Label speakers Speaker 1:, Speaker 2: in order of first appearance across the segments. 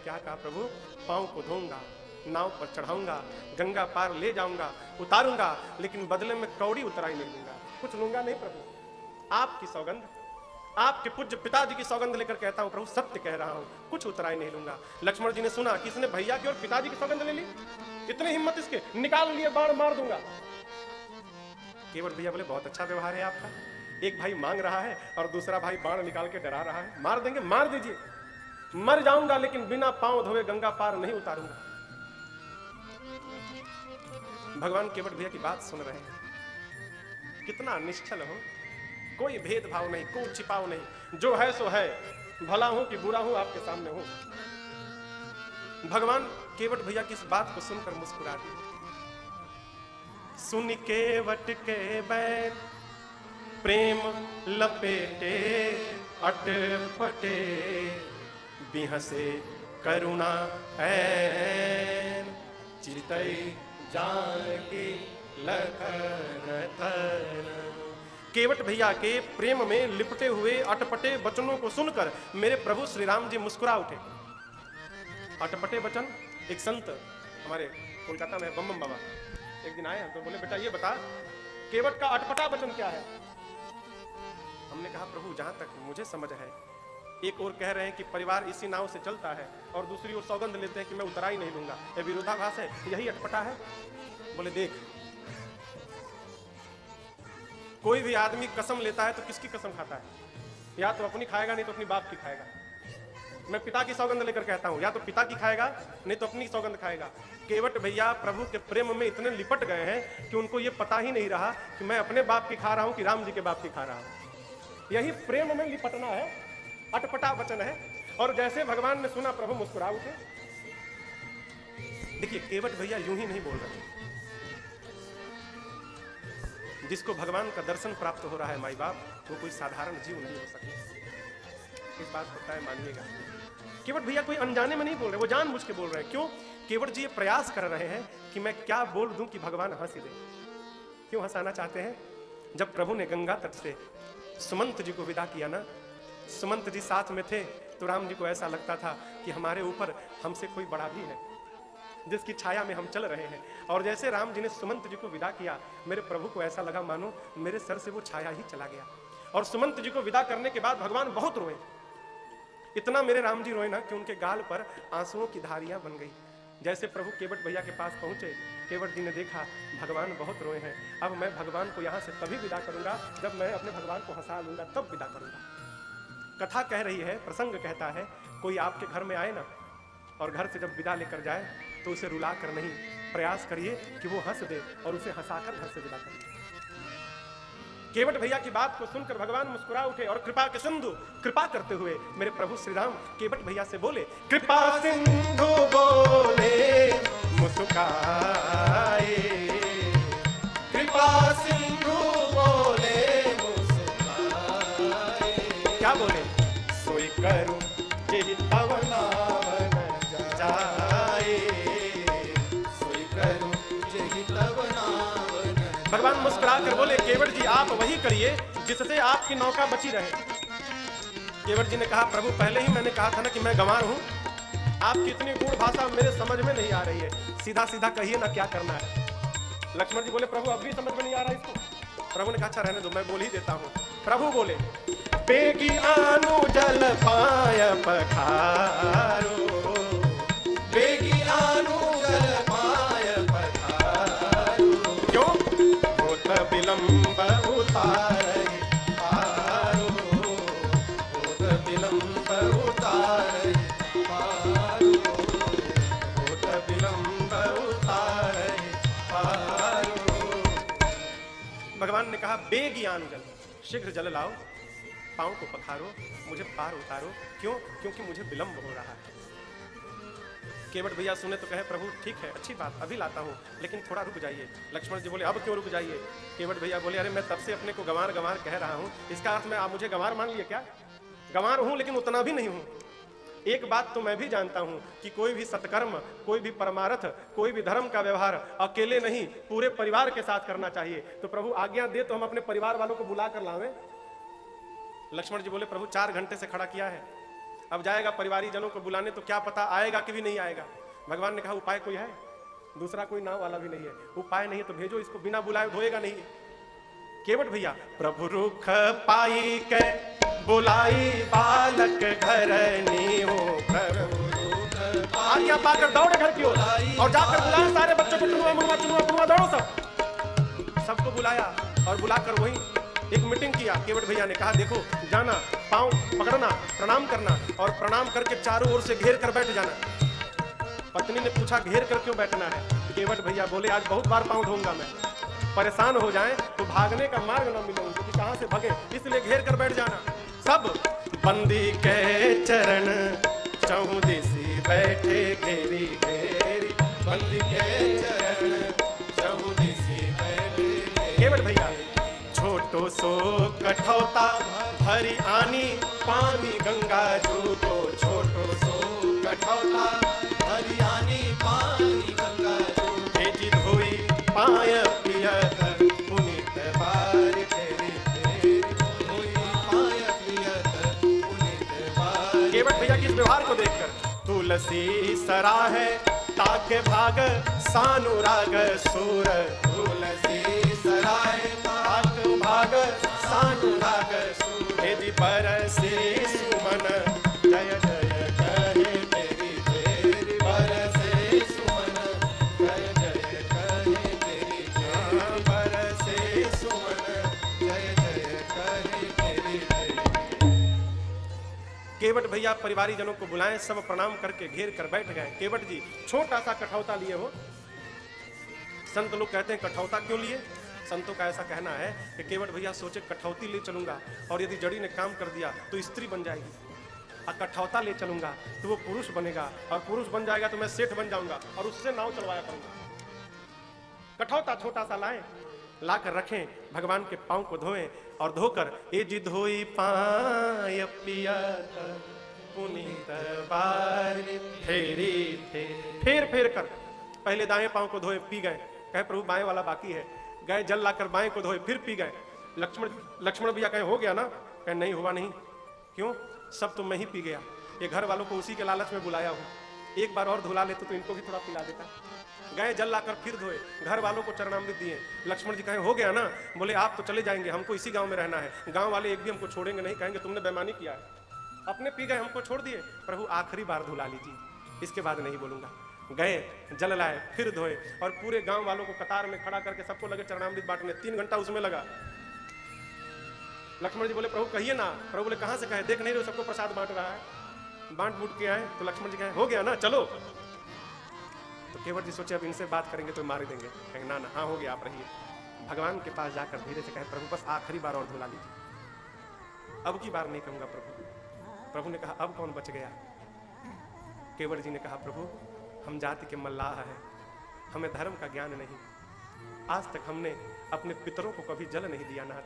Speaker 1: क्या कहा प्रभु, पांव को धोऊंगा, नाव पर चढ़ाऊंगा, गंगा पार ले जाऊंगा, उतारूंगा, लेकिन बदले में कौड़ी उतराई नहीं दूंगा, कुछ लूंगा नहीं प्रभु। आपकी सौगंध, आपके पूज्य पिताजी की सौगंध लेकर कहता हूं प्रभु, सत्य कह रहा हूं, कुछ उतराई नहीं लूंगा। लक्ष्मण जी ने सुना कि इसने भैया की और पिताजी की सौगंध ले ली, इतनी हिम्मत इसके, निकाल लिए बाण, मार दूंगा। केवट भैया बोले बहुत अच्छा व्यवहार है आपका, एक भाई मांग रहा है और दूसरा भाई बाण निकाल के डरा रहा है, मार देंगे, मार दीजिए, मर जाऊंगा लेकिन बिना पांव धोए गंगा पार नहीं उतारूंगा। भगवान केवट भैया की बात सुन रहे हैं, कितना निश्चल हो, कोई भेदभाव नहीं, कोई छिपाव नहीं, जो है सो है, भला हूं कि बुरा हूं आपके सामने हूं। भगवान केवट भैया की इस बात को सुनकर मुस्कुरा दिए। सुन केवट के बैर प्रेम लपेटे अटपटे, बिहसे करुणा ऐन, चितई जानकी लखन तन। केवट भैया के प्रेम में लिपटे हुए अटपटे वचनों को सुनकर मेरे प्रभु श्री राम जी मुस्कुरा उठे। अटपटे वचन, एक संत हमारे कोलकाता में बम बाबा एक दिन आए तो बोले बेटा ये बता केवट का अटपटा वचन क्या है। हमने कहा प्रभु जहां तक मुझे समझ है, एक और कह रहे हैं कि परिवार इसी नाव से चलता है और दूसरी ओर सौगंध लेते हैं कि मैं उतरा ही नहीं दूंगा, ये विरोधाभास है, यही अटपटा है। बोले देख, कोई भी आदमी कसम लेता है तो किसकी कसम खाता है, या तो अपनी खाएगा नहीं तो अपनी बाप की खाएगा। मैं पिता की सौगंध लेकर कहता हूं, या तो पिता की खाएगा नहीं तो अपनी सौगंध खाएगा। केवट भैया प्रभु के प्रेम में इतने लिपट गए हैं कि उनको ये पता ही नहीं रहा कि मैं अपने बाप की खा रहा हूं कि राम जी के बाप की खा रहा हूं। यही प्रेम में लिपटना है, अटपटा वचन है। और जैसे भगवान ने सुना प्रभु मुस्कुरा उठे। देखिए केवट भैया यूं ही नहीं बोल रहे, जिसको भगवान का दर्शन प्राप्त हो रहा है माई बाप, वो कोई साधारण जीव नहीं हो सकता, इस बात को तय मानिएगा। केवट भैया कोई अनजाने में नहीं बोल रहे, वो जानबूझ के बोल रहे हैं। क्यों? केवट जी ये प्रयास कर रहे हैं कि मैं क्या बोल दूं कि भगवान हंस दे। क्यों हंसाना चाहते हैं? जब प्रभु ने गंगा तट से सुमंत जी को विदा किया ना, सुमंत जी साथ में थे तो राम जी को ऐसा लगता था कि हमारे ऊपर हमसे कोई बड़ा भी है, जिसकी छाया में हम चल रहे हैं। और जैसे राम जी ने सुमंत जी को विदा किया, मेरे प्रभु को ऐसा लगा मानो मेरे सर से वो छाया ही चला गया। और सुमंत जी को विदा करने के बाद भगवान बहुत रोए, इतना मेरे राम जी रोए ना कि उनके गाल पर आंसुओं की धारियां बन गई। जैसे प्रभु केवट भैया के पास पहुंचे, केवट जी ने देखा भगवान बहुत रोए हैं, अब मैं भगवान को यहां से तभी विदा करूंगा जब मैं अपने भगवान को हंसा लूंगा, तब विदा करूंगा। कथा कह रही है, प्रसंग कहता है, कोई आपके घर में आए ना और घर से जब विदा लेकर जाए तो उसे रुला कर नहीं, प्रयास करिए कि वो हंस दे और उसे हंसाकर घर से विदा करिए। केवट भैया की बात को सुनकर भगवान मुस्कुरा उठे और कृपा के सिंधु कृपा करते हुए मेरे प्रभु श्री राम केवट भैया से बोले, कृपा सिंधु बोले मुस्काए, कृपा सिंधु बोले मुस्काए। क्या बोले? सोई करूं यही तव नाम जाए, सोई करूं यही तव नाम। भगवान मुस्कुरा कर बोले, केवट जी आप वही करिए जिससे आपकी नौका बची रहे। केवट जी ने कहा, प्रभु पहले ही मैंने कहा था ना कि मैं गंवार हूं, आपकी इतनी गूढ़ भाषा मेरे समझ में नहीं आ रही है, सीधा सीधा कहिए ना क्या करना है। लक्ष्मण जी बोले, प्रभु अब भी समझ में नहीं आ रहा इसको। प्रभु ने कहा, अच्छा रहने दो, मैं बोल ही देता हूं। प्रभु बोले, बेगी आनु जल पाय पखारो, बेगी आनु जल पाय पखारो, क्यों? होत विलंब उतारे पारो, होत विलंब उतारे पारो, होत विलंब उतारे पारो। भगवान ने कहा, बेगी आनु जल, शीघ्र जल लाओ, पांव को पखारो, मुझे पार उतारो। क्यों? क्योंकि मुझे विलंब हो रहा है। केवट भैया सुने तो कहे, प्रभु ठीक है, अच्छी बात, अभी लाता हूं, लेकिन थोड़ा रुक जाइए। लक्ष्मण जी बोले, अब क्यों रुक जाइए? केवट भैया बोले, अरे मैं तब से अपने को गंवार गंवार कह रहा हूं, इसका अर्थ में आप मुझे गंवार मान लिए क्या? गंवार हूं लेकिन उतना भी नहीं हूं। एक बात तो मैं भी जानता हूं कि कोई भी सत्कर्म, कोई भी परमार्थ, कोई भी धर्म का व्यवहार अकेले नहीं पूरे परिवार के साथ करना चाहिए। तो प्रभु आज्ञा दे तो हम अपने परिवार वालों को बुला कर लावें। लक्ष्मण जी बोले, प्रभु 4 घंटे से खड़ा किया है, अब जाएगा परिवारी जनों को बुलाने, तो क्या पता आएगा कि भी नहीं आएगा। भगवान ने कहा उपाय कोई है, दूसरा कोई नाव वाला भी नहीं है, उपाय नहीं है तो भेजो इसको, बिना बुलाए धोएगा नहीं। केवट भैया प्रभु रुख पाई के बुलाई बालक घर नीहो, प्रभु रुख आज्ञा पाकर दौड़े घर की ओर और जाकर बुलाया सारे बच्चों को, टुनुआ मुनुआ टुनुआ मुनुआ दौड़ो सबको बुलाया और बुलाकर वही एक मीटिंग किया। केवट भैया ने कहा देखो जाना, पांव पकड़ना, प्रणाम करना और प्रणाम करके चारों ओर से घेर कर बैठ जाना। पत्नी ने पूछा घेर कर क्यों बैठना है? केवट भैया बोले आज बहुत बार पांव धोऊंगा मैं, परेशान हो जाएं तो भागने का मार्ग न मिले उनको कि कहां से भगे, इसलिए घेर कर बैठ जाना। सब बंदी के चरण चहुदिसी बैठे घेरी घेरी, बंदी के चरण चहुदिसी बैठे। केवट भैया छोटो सो कठौता भरी आनी पानी गंगा जू को, छोटो सो कठौता भरी आनी पानी गंगा जू, भेजी धोई पाय पियत पुनीत बार तेरी तेरी, धोई पाय पियत पुनीत बार। केवट भैया के इस व्यवहार को देखकर तुलसी सराहे ताके भाग सानुराग सूर, तुलसी सराहे ताक भाग सानुराग सूर, भेजी बरसे सुमन जय जय कहे तेरी तेरी, बरसे सुमन जय जय कहे तेरी तेरी, बरसे सुमन जय जय कहे तेरी तेरी। केवट भैया परिवारी जनों को बुलाएं, सब प्रणाम करके घेर कर बैठ गए। केवट जी छोटा सा कठौता लिए हो। संत लोग कहते हैं कठौता क्यों लिए? संतों का ऐसा कहना है कि केवट भैया सोचे कठौती ले चलूंगा और यदि जड़ी ने काम कर दिया तो स्त्री बन जाएगी, और कठौता ले चलूंगा तो वो पुरुष बनेगा, और पुरुष बन जाएगा तो मैं सेठ बन जाऊंगा और उससे नाव चलवाया करूंगा। कठौता छोटा सा लाएं, लाकर रखें, भगवान के पांव को धोएं और धोकर ए जी धोई पाय पियत पुनीत बार फेरी थे, फेर फेर कर पहले दाएं पांव को धोए, पी गए, कहे प्रभु बाएं वाला बाकी है, गए जल लाकर बाएं को धोए, फिर पी गए। लक्ष्मण भैया कहे हो गया ना? कहे नहीं हुआ नहीं। क्यों? सब तो मैं ही पी गया, ये घर वालों को उसी के लालच में बुलाया हूं, एक बार और धुला लेते तो इनको भी थोड़ा पिला देता। गए जल लाकर फिर धोए, घर वालों को चरणामृत दिए। लक्ष्मण जी कहे हो गया ना? बोले आप तो चले जाएंगे, हमको इसी गांव में रहना है, गांव वाले एक भी हमको छोड़ेंगे नहीं, कहेंगे तुमने बेईमानी किया है। अपने पी गए, हमको छोड़ दिए, प्रभु आखिरी बार धुला लीजिए, इसके बाद नहीं बोलूंगा। गए जल लाए, फिर धोए और पूरे गांव वालों को कतार में खड़ा करके सबको लगे चरणामृत बांटने। 3 घंटा उसमें लगा। लक्ष्मण जी बोले प्रभु कहिए ना। प्रभु बोले कहां से कहे, देख नहीं रहे सबको प्रसाद बांट रहा है। बांट बूट के आए तो लक्ष्मण जी कहे हो गया ना, चलो। तो केवट जी सोचे अब इनसे बात करेंगे तो मार देंगे, कहेंगे ना ना हाँ हो गया आप रहिए। भगवान के पास जाकर धीरे से कहे प्रभु बस आखिरी बार और धुला लीजिए, अब की बार नहीं कहूंगा प्रभु। प्रभु ने कहा अब कौन बच गया? केवट जी ने कहा प्रभु हम जाति के मल्लाह हैं, हमें धर्म का ज्ञान नहीं, आज तक हमने अपने पितरों को कभी जल नहीं दिया नाथ।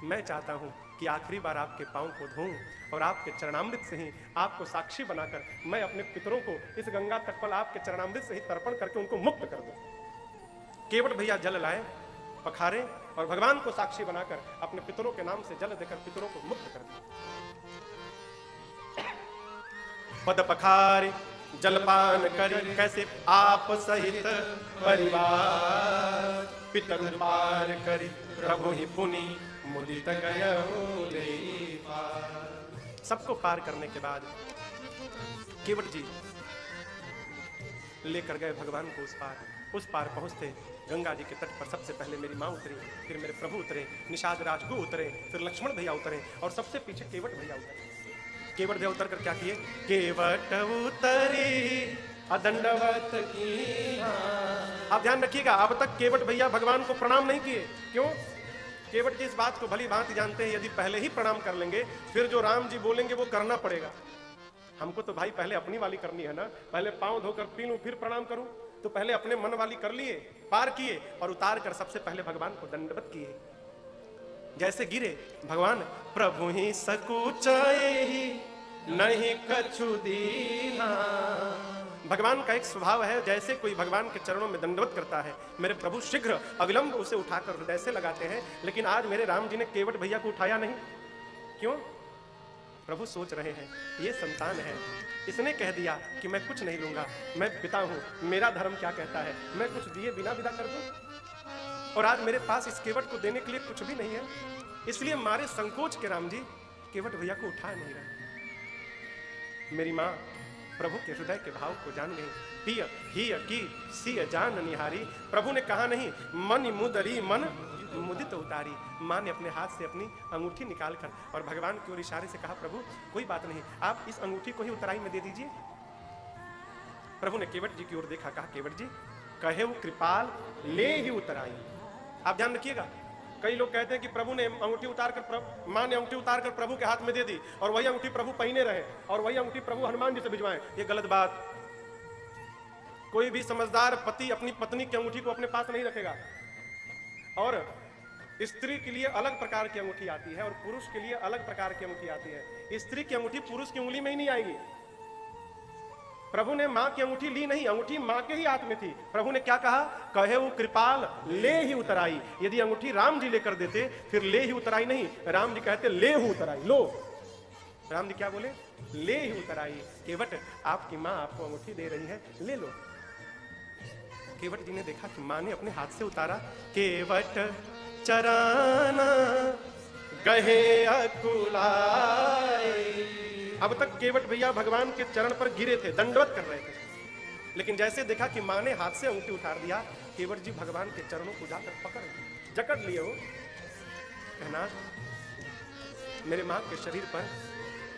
Speaker 1: मैं चाहता हूं कि आखिरी बार आपके पांव को धोऊं और आपके चरणामृत से ही आपको साक्षी बनाकर मैं अपने पितरों को इस गंगा तट पर आपके चरणामृत से ही तर्पण करके उनको मुक्त कर दूं। केवट भैया जल लाए, पखारे और भगवान को साक्षी बनाकर अपने पितरों के नाम से जल देकर पितरों को मुक्त कर दिया। पद पखारे जलपान करी कैसे आप सहित परिवार, पितर पार करी प्रभु ही पुनि मुदित गयहु लेई पार। सबको पार करने के बाद केवट जी लेकर गए भगवान को उस पार पहुंचते गंगा जी के तट पर सबसे पहले मेरी मां उतरी, फिर मेरे प्रभु उतरे, निषाद राजगु उतरे, फिर लक्ष्मण भैया उतरे और सबसे पीछे केवट भैया उतरे। केवट भैया उतर कर क्या किए? केवट उतरी अदंडवत की। आप ध्यान रखिएगा, अब तक केवट भैया भगवान को प्रणाम नहीं किए। क्यों? केवट जी इस बात को भली भांति जानते हैं यदि पहले ही प्रणाम कर लेंगे फिर जो राम जी बोलेंगे वो करना पड़ेगा। हमको तो भाई पहले अपनी वाली करनी है ना, पहले पांव धोकर पी लूं फिर प्रणाम करूं, तो पहले अपने मन वाली कर लिए, पार किए और उतार कर सबसे पहले भगवान को दंडवत किए। जैसे गिरे भगवान प्रभु ही सकुचाए ही नहीं कछु दीना। भगवान का एक स्वभाव है, जैसे कोई भगवान के चरणों में दंडवत करता है मेरे प्रभु शीघ्र अविलंब उसे उठाकर हृदय से लगाते हैं। लेकिन आज मेरे राम जी ने केवट भैया को उठाया नहीं। क्यों? प्रभु सोच रहे हैं ये संतान है, इसने कह दिया कि मैं कुछ नहीं लूंगा, मैं पिता हूं, मेरा धर्म क्या कहता है, मैं कुछ दिए बिना विदा कर दूं। और आज मेरे पास इस केवट को देने के लिए कुछ भी नहीं है, इसलिए मारे संकोच के राम जी केवट भैया को उठा नहीं रहे। मेरी माँ प्रभु के हृदय के भाव को जान गई। पिय ही की सिय जान निहारी, प्रभु ने कहा नहीं मन मुदरी मन मुदित उतारी। माँ ने अपने हाथ से अपनी अंगूठी निकालकर और भगवान की ओर इशारे से कहा प्रभु कोई बात नहीं, आप इस अंगूठी को ही उतराई में दे दीजिए। प्रभु ने केवट जी की ओर देखा, कहा केवट जी कहे वो कृपाल ले ही उतराई। आप ध्यान रखिएगा, कई लोग कहते हैं कि प्रभु ने अंगूठी उतारकर माँ ने अंगूठी उतारकर प्रभु के हाथ में दे दी और वही अंगूठी प्रभु पहने रहे और वही अंगूठी प्रभु हनुमान जी से भिजवाएं। ये गलत बात। कोई भी समझदार पति अपनी पत्नी की अंगूठी को अपने पास नहीं रखेगा। और स्त्री के लिए अलग प्रकार की अंगूठी आती है और पुरुष के लिए अलग प्रकार की अंगूठी आती है। स्त्री की अंगूठी पुरुष की उंगली में ही नहीं आएगी। प्रभु ने मां की अंगूठी ली नहीं, अंगूठी मां के ही हाथ में थी। प्रभु ने क्या कहा, कहे वो कृपाल ले ही उतराई। यदि अंगूठी राम जी लेकर देते फिर ले ही उतराई नहीं, राम जी कहते ले ही उतराई। लो, राम जी क्या बोले, ले ही उतराई। केवट आपकी मां आपको अंगूठी दे रही है, ले लो। केवट जी ने देखा कि मां ने अपने हाथ से उतारा। केवट चराना गहे अकुलाए। अब तक केवट भैया भगवान के चरण पर गिरे थे, दंडवत कर रहे थे, लेकिन जैसे देखा कि मां ने हाथ से अंगूठी उतार दिया, केवट जी भगवान के चरणों को जाकर पकड़ जकड़ लिए। हो कहना मेरे मां के शरीर पर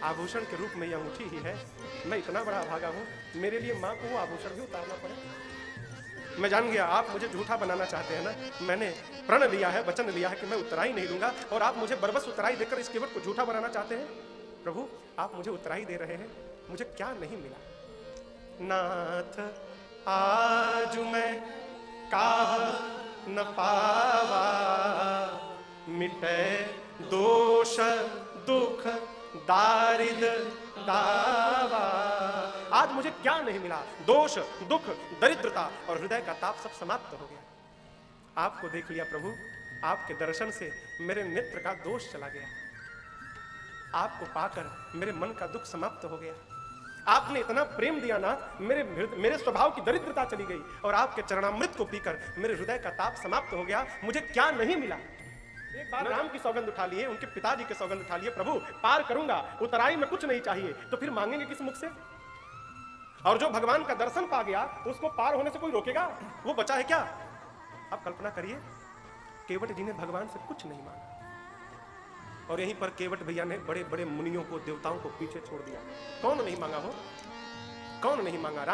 Speaker 1: आभूषण के रूप में यह अंगूठी ही है, मैं इतना बड़ा भागा हूं, मेरे लिए मां को वो आभूषण भी उतारना पड़े। मैं जान गया आप मुझे झूठा बनाना चाहते हैं ना, मैंने प्रण लिया है, वचन लिया है कि मैं उतराई नहीं दूंगा, और आप मुझे बरबस उतराई देकर इस केवट को झूठा बनाना चाहते हैं। प्रभु आप मुझे उतराई दे रहे हैं, मुझे क्या नहीं मिला। नाथ आज मैं काह न पावा, मिटे दोष दुख दारिद दावा। आज मुझे क्या नहीं मिला, दोष दुख दरिद्रता और हृदय का ताप सब समाप्त हो गया। आपको देख लिया प्रभु, आपके दर्शन से मेरे नेत्र का दोष चला गया, आपको पाकर मेरे मन का दुख समाप्त हो गया। आपने इतना प्रेम दिया ना, मेरे स्वभाव की दरिद्रता चली गई, और आपके चरणामृत को पीकर मेरे हृदय का ताप समाप्त हो गया। मुझे क्या नहीं मिला। एक बार राम की सौगंध उठा लिए, उनके पिताजी के सौगंध उठा लिए, प्रभु पार करूंगा, उतराई में कुछ नहीं चाहिए, तो फिर मांगेंगे किस मुख से। और जो भगवान का दर्शन पा गया उसको पार होने से कोई रोकेगा, वो बचा है क्या। आप कल्पना करिए, केवट जी ने भगवान से कुछ नहीं मांगा, और यहीं पर केवट भैया ने बड़े बड़े मुनियों को, देवताओं को पीछे छोड़ दिया। कौन नहीं मांगा हो, कौन नहीं मांगा। राम